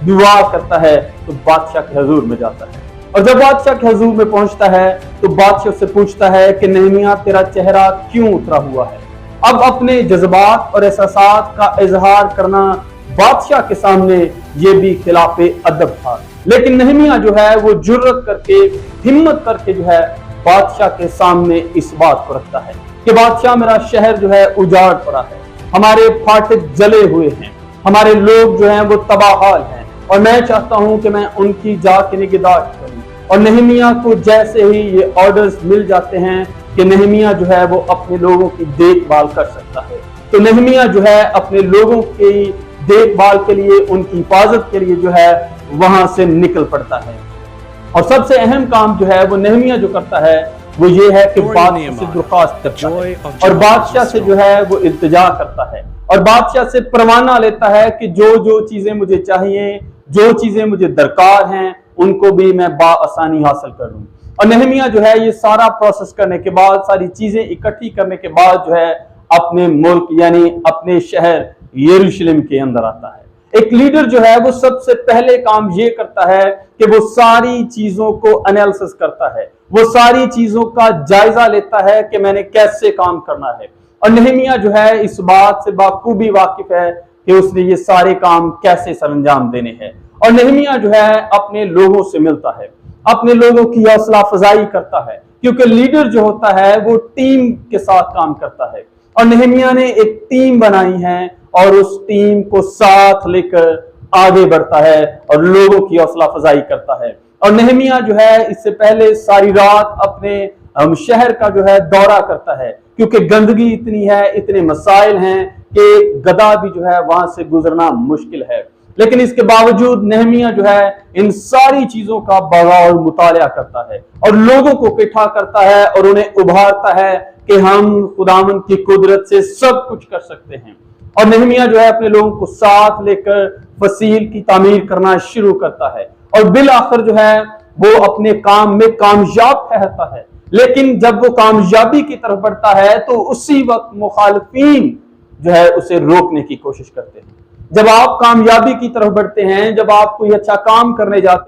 दुआ करता है तो बादशाह के हुजूर में जाता है। और जब बादशाह के हुजूर में पहुंचता है तो बादशाह से पूछता है कि नहमिया तेरा चेहरा क्यों उतरा हुआ है। अब अपने जज्बात और एहसासात का इजहार करना बादशाह के सामने ये भी खिलाफे अदब था, लेकिन नहमिया जो है वो जुर्रत करके, हिम्मत करके जो है बादशाह के सामने इस बात को रखता है कि बादशाह मेरा शहर जो है उजाड़ पड़ा है, हमारे फाटक जले हुए हैं, हमारे लोग जो हैं वो तबाहाल हैं और मैं चाहता हूं कि मैं उनकी जाके निगहदाश्त करूं। और नहमिया को जैसे ही ये ऑर्डर्स मिल जाते हैं कि नहमिया जो है वो अपने लोगों की देखभाल कर सकता है, तो नहमिया जो है अपने लोगों की देखभाल के लिए, उनकी हिफाजत के लिए जो है वहां से निकल पड़ता है। और सबसे अहम काम जो है वो नहमिया जो करता है वो ये है कि बादशाह से दरख्वास्त करता है और बादशाह से जो है वो इल्तिजा करता है और बादशाह से परवाना लेता है कि जो जो चीजें मुझे चाहिए, जो चीजें मुझे दरकार हैं, उनको भी मैं बाआसानी हासिल कर लूं। और नहमिया जो है ये सारा प्रोसेस करने के बाद, सारी चीजें इकट्ठी करने के बाद जो है अपने मुल्क यानी अपने शहर यरूशलेम के अंदर आता है। एक लीडर जो है वो सबसे पहले काम ये करता है कि वो सारी चीजों को एनालिसिस करता है, वो सारी चीजों का जायजा लेता है कि मैंने कैसे काम करना है। और नहमिया जो है इस बात से बाखूबी वाकिफ है कि उसने ये सारे काम कैसे सरअंजाम देने हैं। और नहमिया जो है अपने लोगों से मिलता है, अपने लोगों की हौसला अफजाई करता है, क्योंकि लीडर जो होता है वो टीम के साथ काम करता है। और नहमिया ने एक टीम बनाई है और उस टीम को साथ लेकर आगे बढ़ता है और लोगों की हौसला अफजाई करता है। और नहमिया जो है इससे पहले सारी रात अपने शहर का जो है दौरा करता है, क्योंकि गंदगी इतनी है, इतने मसाइल हैं कि गधा भी जो है वहां से गुजरना मुश्किल है। लेकिन इसके बावजूद नहमिया जो है इन सारी चीजों का बगौर मुतालिया करता है और लोगों को इकट्ठा करता है और उन्हें उभारता है कि हम खुदावंद की कुदरत से सब कुछ कर सकते हैं। और नहमिया जो है अपने लोगों को साथ लेकर फसील की तामीर करना शुरू करता है और बिल आखिर जो है वो अपने काम में कामयाब ठहरता है। लेकिन जब वो कामयाबी की तरफ बढ़ता है तो उसी वक्त मुखालिफीन जो है उसे रोकने की कोशिश करते हैं। जब आप कामयाबी की तरफ बढ़ते हैं, जब आप कोई अच्छा काम करने जाते